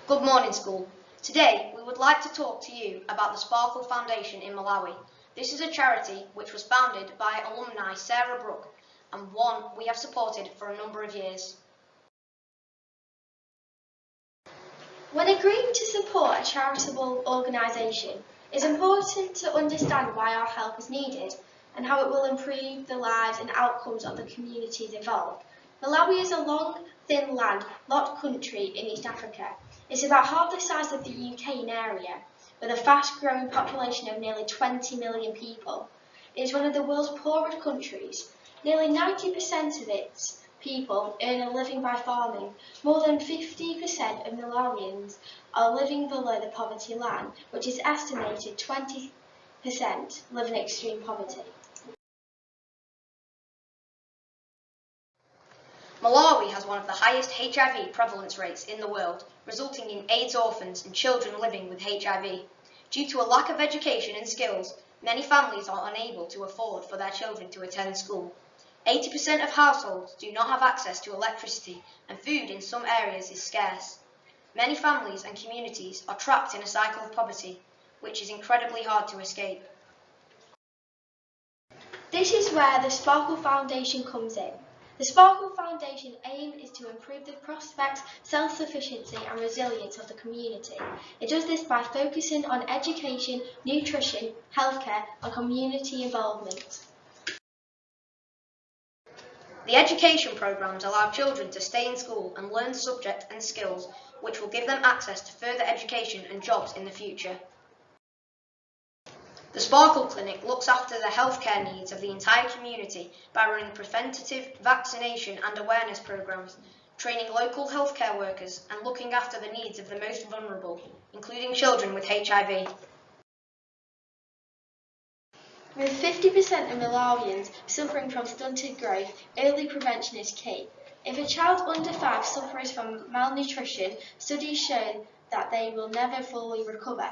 Good morning, school. Today, we would like to talk to you about the Sparkle Foundation in Malawi. This is a charity which was founded by alumni Sarah Brooke and one we have supported for a number of years. When agreeing to support a charitable organisation, it's important to understand why our help is needed and how it will improve the lives and outcomes of the communities involved. Malawi is a long, thin land, locked country in East Africa. It's about half the size of the UK in area, with a fast-growing population of nearly 20 million people. It is one of the world's poorest countries. Nearly 90% of its people earn a living by farming. More than 50% of Malawians are living below the poverty line, which is estimated 20% live in extreme poverty. Malawi has one of the highest HIV prevalence rates in the world, resulting in AIDS orphans and children living with HIV. Due to a lack of education and skills, many families are unable to afford for their children to attend school. 80% of households do not have access to electricity, and food in some areas is scarce. Many families and communities are trapped in a cycle of poverty, which is incredibly hard to escape. This is where the Sparkle Foundation comes in. The Sparkle Foundation aim is to improve the prospects, self-sufficiency and resilience of the community. It does this by focusing on education, nutrition, healthcare and community involvement. The education programmes allow children to stay in school and learn subjects and skills which will give them access to further education and jobs in the future. The Sparkle Clinic looks after the healthcare needs of the entire community by running preventative, vaccination and awareness programmes, training local healthcare workers and looking after the needs of the most vulnerable, including children with HIV. With 50% of Malawians suffering from stunted growth, early prevention is key. If a child under 5 suffers from malnutrition, studies show that they will never fully recover.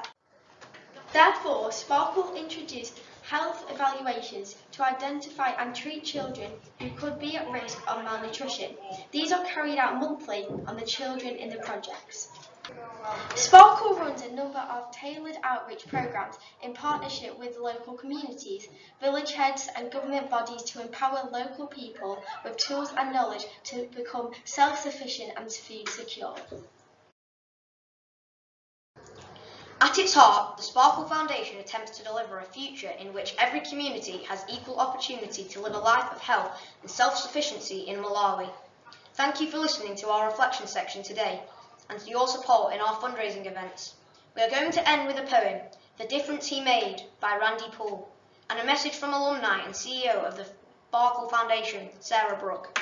Therefore, Sparkle introduced health evaluations to identify and treat children who could be at risk of malnutrition. These are carried out monthly on the children in the projects. Sparkle runs a number of tailored outreach programs in partnership with local communities, village heads and government bodies to empower local people with tools and knowledge to become self-sufficient and food secure. At its heart, the Sparkle Foundation attempts to deliver a future in which every community has equal opportunity to live a life of health and self-sufficiency in Malawi. Thank you for listening to our reflection section today and for your support in our fundraising events. We are going to end with a poem, The Difference He Made by Randy Poole, and a message from alumni and CEO of the Sparkle Foundation, Sarah Brooke.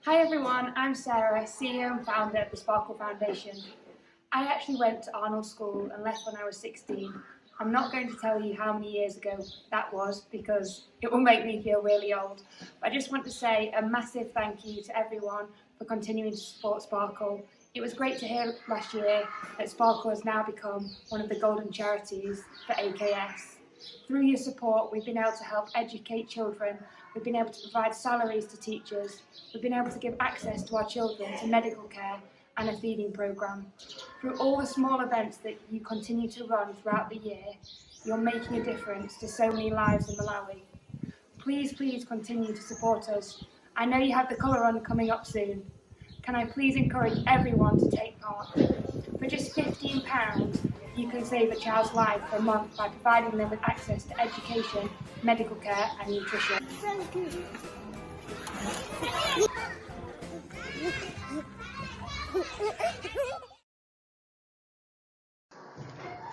Hi everyone, I'm Sarah, CEO and founder of the Sparkle Foundation. I actually went to Arnold School and left when I was 16. I'm not going to tell you how many years ago that was because it will make me feel really old. But I just want to say a massive thank you to everyone for continuing to support Sparkle. It was great to hear last year that Sparkle has now become one of the golden charities for AKS. Through your support, we've been able to help educate children, we've been able to provide salaries to teachers, we've been able to give access to our children to medical care and a feeding programme. Through all the small events that you continue to run throughout the year, you're making a difference to so many lives in Malawi. Please continue to support us. I know you have the colour run coming up soon. Can I please encourage everyone to take part? For just £15, you can save a child's life for a month by providing them with access to education, medical care and nutrition. Thank you.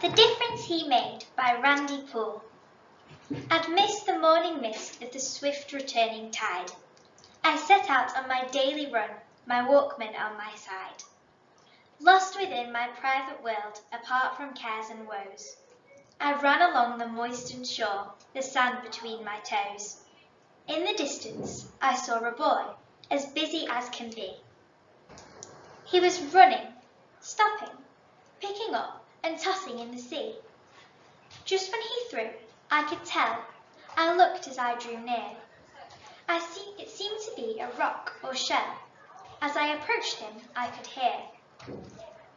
The Difference He Made by Randy Poole. I'd missed the morning mist of the swift returning tide. I set out on my daily run, my Walkman on my side. Lost within my private world, apart from cares and woes. I ran along the moistened shore, the sand between my toes. In the distance, I saw a boy, as busy as can be. He was running, stopping, picking up and tossing in the sea. Just when he threw, I could tell. I looked as I drew near. It seemed to be a rock or shell. As I approached him, I could hear,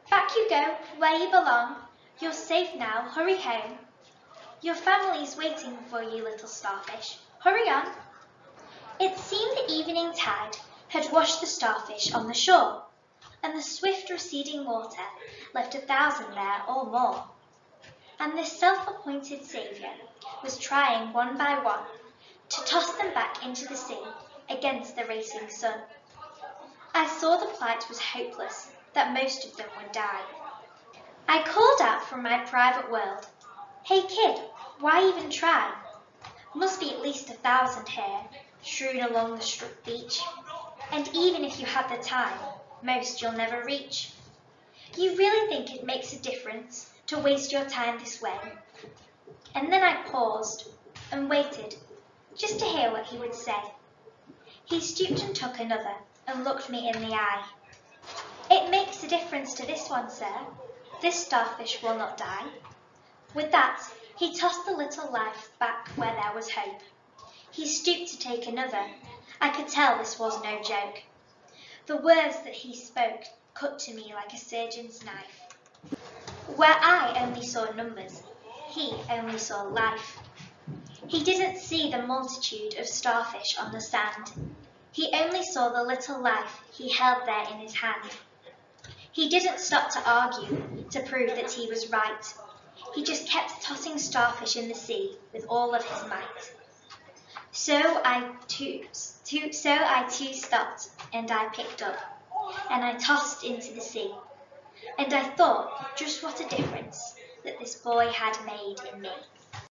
"Back you go, where you belong. You're safe now, hurry home. Your family's waiting for you, little starfish. Hurry on." It seemed the evening tide had washed the starfish on the shore, and the swift receding water left 1,000 there or more. And this self-appointed saviour was trying one by one to toss them back into the sea against the racing sun. I saw the plight was hopeless, that most of them would die. I called out from my private world, "Hey kid, why even try? Must be at least 1,000 here, strewn along the beach. And even if you had the time, most you'll never reach. You really think it makes a difference to waste your time this way?" And then I paused and waited, just to hear what he would say. He stooped and took another and looked me in the eye. "It makes a difference to this one, sir. This starfish will not die." With that, he tossed the little life back where there was hope. He stooped to take another. I could tell this was no joke. The words that he spoke cut to me like a surgeon's knife. Where I only saw numbers, he only saw life. He didn't see the multitude of starfish on the sand. He only saw the little life he held there in his hand. He didn't stop to argue, to prove that he was right. He just kept tossing starfish in the sea with all of his might. So I too stopped, and I picked up, and I tossed into the sea. And I thought just what a difference that this boy had made in me.